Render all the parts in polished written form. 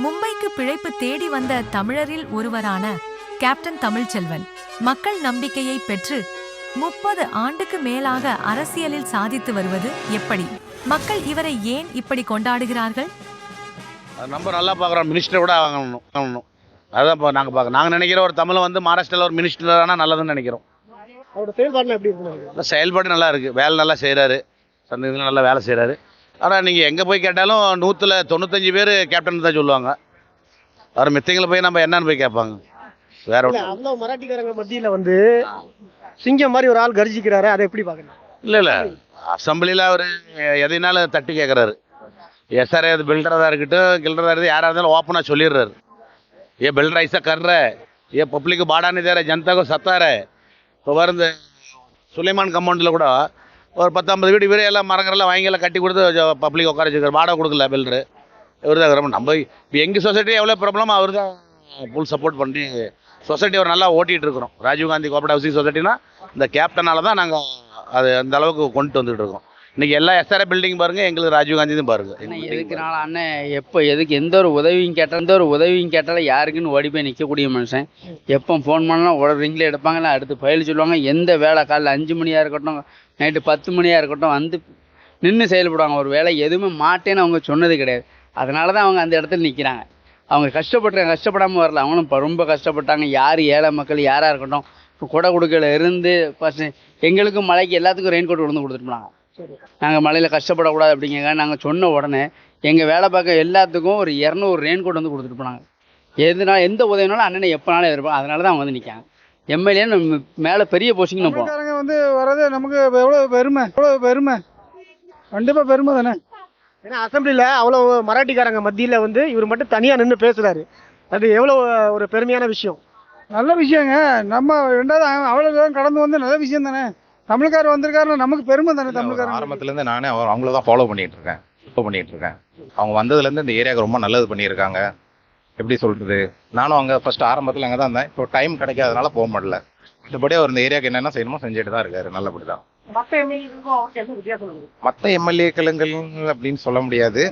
மும்பைக்கு பிழைப்பு தேடி வந்த தமிழரில் ஒருவரான கேப்டன் தமிழ்ச்செல்வன் மக்கள் நம்பிக்கையை பெற்று 30 ஆண்டுக்கு மேலாக அரசியலில் சாதித்து வருவது எப்படி? மக்கள் இவரை ஏன் இப்படி கொண்டாடுகிறார்கள்? நம்ம நல்லா பார்க்குறோம். மினிஸ்டர் கூட வாங்கணும். அதான் இப்போ நாங்கள் நினைக்கிறோம், ஒரு தமிழை வந்து மகாராஷ்டிராவில் ஒரு மினிஸ்டர் ஆனால் நல்லதுன்னு நினைக்கிறோம். அவரோட செயல்பாடுலாம் எப்படி இருக்கு? செயல்பாடு நல்லா இருக்குது, வேலை நல்லா செய்கிறாரு, சந்ததியில் நல்லா வேலை செய்கிறாரு. ஆனால் நீங்கள் எங்கே போய் கேட்டாலும் 195 பேர் கேப்டன் தான் சொல்லுவாங்க. அவர் மித்தங்களை போய் நம்ம என்னன்னு போய் கேட்பாங்க. வேற அவ்வளோ மராட்டிக்காரங்க மத்தியில் வந்து சிங்கம் மாதிரி ஒரு ஆள் கர்ஜிக்கிறாரு, அதை எப்படி பார்க்கணும்? இல்லை அசம்பிளியில் அவர் எதைனாலும் தட்டி கேட்குறாரு. எஸ்ஆர் அது பில்டராக இருக்கட்டும், கில்டராக இருக்குது, யாராக இருந்தாலும் ஓப்பனாக சொல்லிடுறாரு. ये बिल्डर ऐसा कर रहा है, ये पब्लिक को बाड़ा नहीं दे रहा है, जनता को सता रहा है. இப்போ வருது சுலைமான் கம்பவுண்டில் கூட ஒரு 10-50 வீடு வீடு எல்லாம் மரங்கரெல்லாம் வாங்கியெல்லாம் கட்டி கொடுத்து பப்ளிக் உட்கார வச்சுருக்காரு. வாடகை கொடுக்கல பில்டரு. இவர் தான் நம்ம இப்போ எங்கள் சொசைட்டி எவ்வளோ ப்ராப்ளமோ அவர் தான் ஃபுல் சப்போர்ட் பண்ணி சொசைட்டி அவர் நல்லா ஓட்டிகிட்டு இருக்கிறோம். ராஜீவ்காந்தி கோஆப்ரேட்டிவ் ஹவுசிங் சொசைட்டினா இந்த கேப்டனால தான் நாங்கள் அது அந்த அளவுக்கு கொண்டு வந்துட்டு இருக்கோம். இன்னைக்கு எல்லா எஸ்ஆர்ஏ பில்டிங் பாருங்க, எங்களுக்கு ராஜீவ்காந்தி தான் பாருங்க. எதுக்குனால அண்ணன் எப்போ எதுக்கு எந்த ஒரு உதவியும் கேட்டாலும் யாருக்குன்னு ஓடி போய் நிற்கக்கூடிய மனுஷன். எப்போ ஃபோன் பண்ணாலும் ஒரு ரிங்கில் எடுப்பாங்க, அடுத்து ஃபைல் சொல்லுவாங்க. எந்த வேலை காலைல 5 மணியாக இருக்கட்டும், நைட்டு 10 மணியாக இருக்கட்டும், வந்து நின்று செயல்படுவாங்க. ஒரு வேலை எதுவுமே மாட்டேன்னு அவங்க சொன்னது கிடையாது. அதனால தான் அவங்க அந்த இடத்துல நிற்கிறாங்க. அவங்க கஷ்டப்படாமல் வரல, அவங்களும் ரொம்ப கஷ்டப்பட்டாங்க. யார் ஏழை மக்கள் யாராக இருக்கட்டும், இப்போ கொடை கொடுக்கல இருந்து ஃபஸ்ட்டு எங்களுக்கும் மழைக்கு எல்லாத்துக்கும் ரெயின் கோட் வந்து கொடுத்துட்டு போனாங்க. நாங்கள் மழையில் கஷ்டப்படக்கூடாது அப்படிங்க நாங்கள் சொன்ன உடனே எங்கள் வேலை பார்க்க எல்லாத்துக்கும் ஒரு 200 ரெயின் கோட் வந்து கொடுத்துட்டு போனாங்க. எந்த உதவினாலும் அண்ணனை எப்போனாலும் எதிர்ப்பாங்க. அதனால தான் அவங்க வந்து நிற்காங்க. எம்எல்ஏ மேலே பெரிய போஸ்டிங் நம்ம போகிறோம் வந்து வர்றது நமக்கு எவ்வளோ பெருமை கண்டிப்பாக பெருமை தானே. ஏன்னா அசம்பிளியில் அவ்வளோ மராட்டிக்காரங்க மத்தியில் வந்து இவர் மட்டும் தனியாக நின்று பேசுகிறாரு. அது எவ்வளோ ஒரு பெருமையான விஷயம். நல்ல விஷயங்க. நம்ம 2வது அவ்வளோ கடந்து வந்து நல்ல விஷயம் தானே. தமிழ்காரர் வந்திருக்காருன்னா நமக்கு பெருமை தானே. தமிழ்காரர் ஆரம்பத்துலேருந்து நானே அவங்கள தான் ஃபாலோ பண்ணிட்டு இருக்கேன். அவங்க வந்ததுலேருந்து இந்த ஏரியாவுக்கு ரொம்ப நல்லது பண்ணியிருக்காங்க. எப்படி சொல்றது, நானும் அங்கே ஃபர்ஸ்ட் ஆரம்பத்தில் அங்கே தான் இருந்தேன். இப்போ டைம் கிடைக்காதனால போக முடியல. மற்றபடி அவர் இந்த ஏரியாவுக்கு என்னென்ன செய்யணுமோ செஞ்சுட்டு தான் இருக்காரு. நல்லபடி தான். மற்ற எம்எல்ஏக்களுங்கள் அப்படின்னு சொல்ல முடியாது,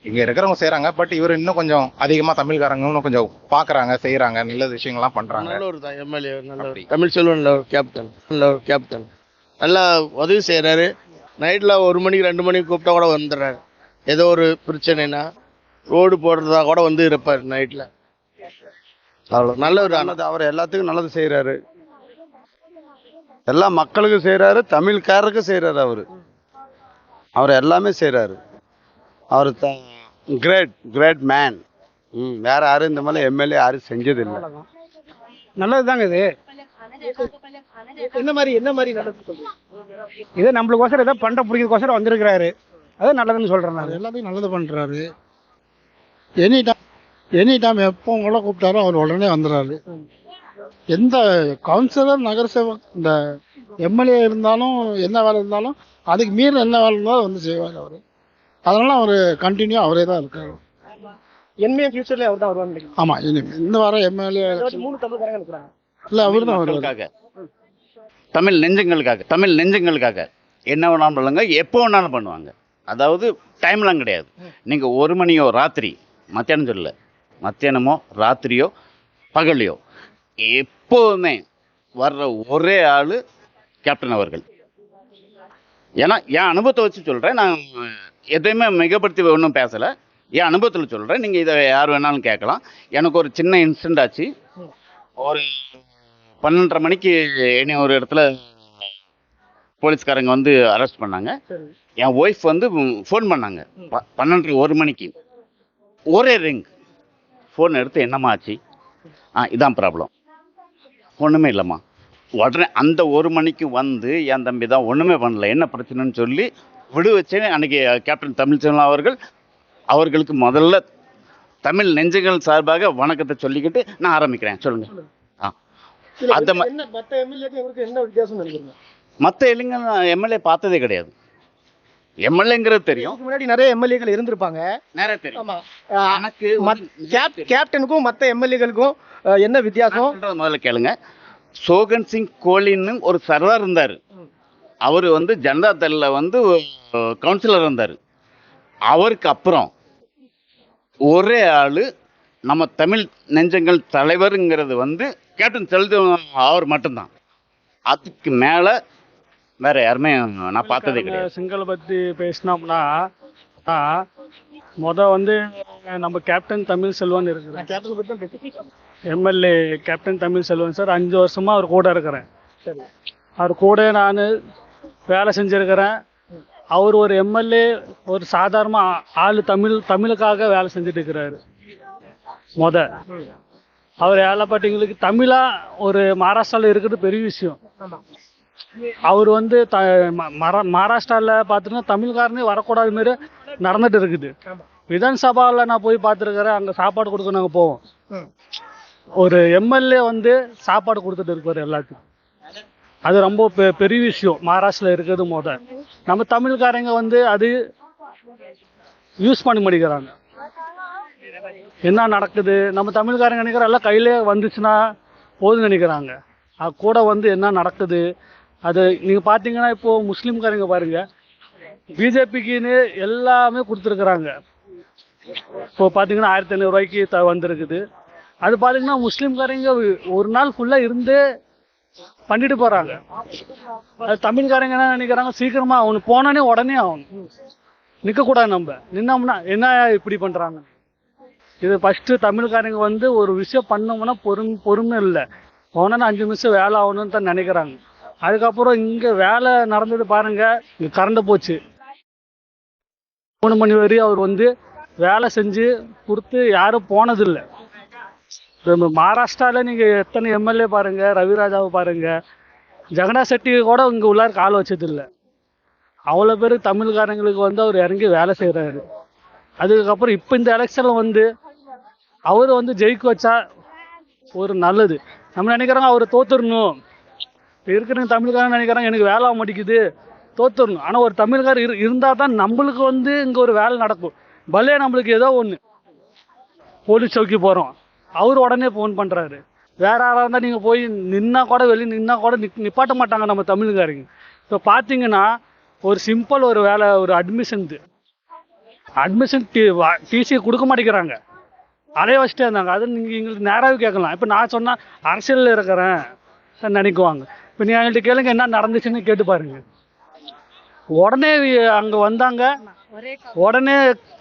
இங்கே இருக்கிறவங்க செய்கிறாங்க. பட் இவர் இன்னும் கொஞ்சம் அதிகமாக தமிழ்காரங்க இன்னும் கொஞ்சம் பார்க்குறாங்க, செய்கிறாங்க, நல்ல விஷயங்கள்லாம் பண்ணுறாங்க. நல்ல ஒரு எம்எல்ஏ, நல்ல தமிழ்ச்செல்வன், நல்ல ஒரு கேப்டன், நல்லா உதவி செய்கிறாரு. நைட்டில் 1 மணிக்கு 2 மணிக்கு கூப்பிட்டா கூட வந்துடுறாரு. ஏதோ ஒரு பிரச்சனைனா ரோடு போடுறதா கூட வந்து இருப்பார் நைட்டில். அவ்வளோ நல்ல ஒரு அவர் எல்லாத்துக்கும் நல்லது செய்கிறாரு. எல்லா மக்களுக்கும் செய்கிறாரு, தமிழ்காரருக்கும் செய்கிறாரு. அவர் எல்லாமே செய்கிறாரு. அவர் கிரேட் மேன். வேற யாரும் இந்த மாதிரி எம்எல்ஏ யாரும் செஞ்சதில்லை. நல்லது தாங்க இது. என்ன மாதிரி நல்லது? இதை நம்மளுக்கோசரம் ஏதோ பண்ட பிடிக்கிறதுக்கோசரம் வந்திருக்கிறாரு. அதான் நல்லதுன்னு சொல்கிறேன். நான் எல்லாத்தையும் நல்லது பண்ணுறாரு. எனி டைம் எப்போ உங்களை கூப்பிட்டாரோ அவர் உடனே வந்துடுறாரு. எந்த கவுன்சிலர், நகரசேவக், இந்த எம்எல்ஏ இருந்தாலும் என்ன வேலை இருந்தாலும் அதுக்கு மீறி என்ன வேலை இருந்தாலும் வந்து செய்வார் அவர். அதனால அவர் கண்டினியூ அவரே தான் இருக்காரு. எம்ஏ ஃபியூச்சர்ல அவர் தான் வருவாங்க. ஆமாம், இந்த வாரம் எம்எல்ஏ 3 தமிழ்காரங்க இருக்கிறாங்க. இல்லை, அவர் தான் வருவாங்க. தமிழ் நெஞ்சங்களுக்காக என்ன வேணாலும் பண்ணுவாங்க, எப்போ வேணாலும் பண்ணுவாங்க. அதாவது டைம்லாம் கிடையாது. நீங்கள் 1 மணியோ ராத்திரி, மத்தியானம் சொல்லல, மத்தியானமோ ராத்திரியோ பகலையோ எப்போதுமே வர்ற ஒரே ஆள் கேப்டன் அவர்கள். ஏன்னா என் அனுபவத்தை வச்சு சொல்கிறேன். நான் எதையுமே மிகப்படுத்தி ஒன்றும் பேசலை, என் அனுபவத்தில் சொல்கிறேன். நீங்கள் இதை யார் வேணாலும் கேட்கலாம். எனக்கு ஒரு சின்ன இன்சிடென்ட் ஆச்சு. ஒரு 12:30 மணிக்கு என்னை ஒரு இடத்துல போலீஸ்காரங்க வந்து அரெஸ்ட் பண்ணாங்க. என் ஒய்ஃப் வந்து ஃபோன் பண்ணாங்க 12:30 மணிக்கு. ஒரே ரிங். ஃபோன் எடுத்து என்னம்மா ஆச்சு? இதான் ப்ராப்ளம். ஒன்றுமே இல்லைம்மா. உடனே அந்த 1 மணிக்கு வந்து என் தம்பி தான் ஒன்றுமே பண்ணல, என்ன பிரச்சனைன்னு சொல்லி விடு வச்சேன். அன்றைக்கி கேப்டன் தமிழ்ச்செல்வன் அவர்களுக்கு முதல்ல தமிழ் நெஞ்சங்கள் சார்பாக வணக்கத்தை சொல்லிக்கிட்டு நான் ஆரம்பிக்கிறேன். சொல்லுங்கள். மற்ற எம்எல்ஏ பார்த்ததே கிடையாது. எம்எல்ஏங்கிறது தெரியும், முன்னாடி நிறைய எம்எல்ஏக்கள் இருந்திருப்பாங்க, நிறைய தெரியும். கேப்டனுக்கும் மற்ற எம்எல்ஏக்களுக்கும் என்ன வித்தியாசம் முதல்ல கேளுங்க. சோகன் சிங் கோலின்னு ஒரு சர்வர் இருந்தார். அவர் வந்து ஜனதா தள்ளில் வந்து கவுன்சிலர் இருந்தார். அவருக்கு அப்புறம் ஒரே ஆள் நம்ம தமிழ் நெஞ்சங்கள் தலைவருங்கிறது வந்து கேப்டன் செல்வன் அவர் மட்டும்தான். அதுக்கு மேலே வேற யாருமே நான் பார்த்ததே கிடையாது. சிங்கள பற்றி பேசினோம்னா வந்து நம்ம கேப்டன் தமிழ் செல்வன் இருக்கிறேன். MLA captain Tamil Selvan sir 5 வருஷமா அவர் கூட இருக்கிறேன். அவர் கூட நான் வேலை செஞ்சிருக்கிறேன். அவர் ஒரு எம்எல்ஏ, ஒரு சாதாரண ஆள், தமிழுக்காக வேலை செஞ்சுட்டு இருக்கிறாரு. அவர் ஏழைப்பட்டவங்களுக்கு தமிழா ஒரு மகாராஷ்டிராவில் இருக்கிறது பெரிய விஷயம். அவர் வந்து மகாராஷ்டிராவில் பார்த்துட்டீங்கன்னா தமிழ்காரனே வரக்கூடாது மாரி நடந்துட்டு இருக்குது. விதான்சபாவில் நான் போய் பார்த்துருக்கிறேன். அங்கே சாப்பாடு கொடுக்க நாங்கள் போவோம். ஒரு எம்எல்ஏ வந்து சாப்பாடு கொடுத்துட்டு இருப்பார் எல்லாத்துக்கும். அது ரொம்ப பெரிய விஷயம் மகாராஷ்டிராவில் இருக்கிறது. நம்ம தமிழ்காரங்க வந்து அது யூஸ் பண்ண மாட்டேங்கிறாங்க. என்ன நடக்குது, நம்ம தமிழ்காரங்க நினைக்கிற எல்லாம் கையிலே வந்துச்சுன்னா போதும் நினைக்கிறாங்க. அது கூட வந்து என்ன நடக்குது அது நீங்கள் பார்த்தீங்கன்னா இப்போது முஸ்லீம்காரங்க பாருங்க, பிஜேபிக்குன்னு எல்லாமே கொடுத்துருக்குறாங்க. இப்போ பார்த்தீங்கன்னா 1500 ரூபாய்க்கு வந்திருக்குது. அது பார்த்தீங்கன்னா முஸ்லீம்காரங்க ஒரு நாள் ஃபுல்லாக இருந்து பண்ணிட்டு போகிறாங்க. அது தமிழ்காரங்க என்ன நினைக்கிறாங்க, சீக்கிரமாக அவனுக்கு போனானே உடனே ஆகணும், நிற்கக்கூடாது. நம்ம நின்னோம்னா என்ன இப்படி பண்ணுறாங்க. இது ஃபஸ்ட்டு தமிழ்காரங்க வந்து ஒரு விஷயம் பண்ணோம்னா பொறுமை இல்லை, போனா 5 நிமிஷம் வேலை ஆகணும்னு தான் நினைக்கிறாங்க. அதுக்கப்புறம் இங்கே வேலை நடந்தது பாருங்க, இங்கே கரண்ட் போச்சு. 3 மணி வரையும் அவர் வந்து வேலை செஞ்சு கொடுத்து யாரும் போனதில்லை. மகாராஷ்டிராவில் நீங்கள் எத்தனை எம்எல்ஏ பாருங்க, ரவிராஜாவை பாருங்க, ஜெகநாத் செட்டி கூட இங்கே உள்ளார கால் வச்சதில்லை. அவ்வளோ பேர் தமிழ்காரங்களுக்கு வந்து அவர் இறங்கி வேலை செய்கிறாரு. அதுக்கப்புறம் இப்போ இந்த எலெக்ஷனில் வந்து அவர் வந்து ஜெயிக்க வச்சா ஒரு நல்லது. நம்ம நினைக்கிறோம் அவர் தோத்துடணும். இப்போ இருக்கிற தமிழ்காரன் நினைக்கிறாங்க எனக்கு வேலை ஆக மாட்டேங்குது, தோத்துடணும். ஆனால் ஒரு தமிழ்காரர் இருந்தால் தான் நம்மளுக்கு வந்து இங்கே ஒரு வேலை நடக்கும். பலே நம்மளுக்கு ஏதோ ஒன்று போலீஸ் சௌக்கி போகிறோம், அவர் உடனே ஃபோன் பண்ணுறாரு. வேற யாராக இருந்தால் நீங்கள் போய் நின்னா கூட வெளியே நின்னா கூட நிப்பாட்ட மாட்டாங்க நம்ம தமிழ்காரங்க. இப்போ பார்த்தீங்கன்னா ஒரு சிம்பிள் ஒரு வேலை, ஒரு அட்மிஷன் டிசி கொடுக்க மாட்டேங்கிறாங்க, அலைய வச்சுட்டே இருந்தாங்க. அது நீங்கள் எங்களுக்கு நேராகவே கேட்கலாம். இப்போ நான் சொன்னால் அரசியலில் இருக்கிறேன் நினைக்குவாங்க. இப்போ நீங்கள் எங்கள்கிட்ட கேளுங்க என்ன நடந்துச்சுன்னு கேட்டு பாருங்க. உடனே அங்கே வந்தாங்க, உடனே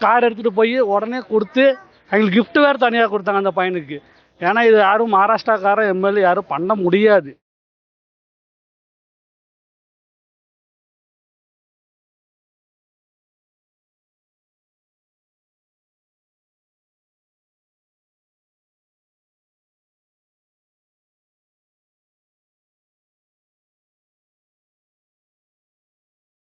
கார் எடுத்துகிட்டு போய் உடனே கொடுத்து எங்களுக்கு கிஃப்ட் வேறு தனியாக கொடுத்தாங்க அந்த பையனுக்கு. ஏன்னா இது யாரும் மகாராஷ்டிராக்காரன் எம்எல்ஏ யாரும் பண்ண முடியாது.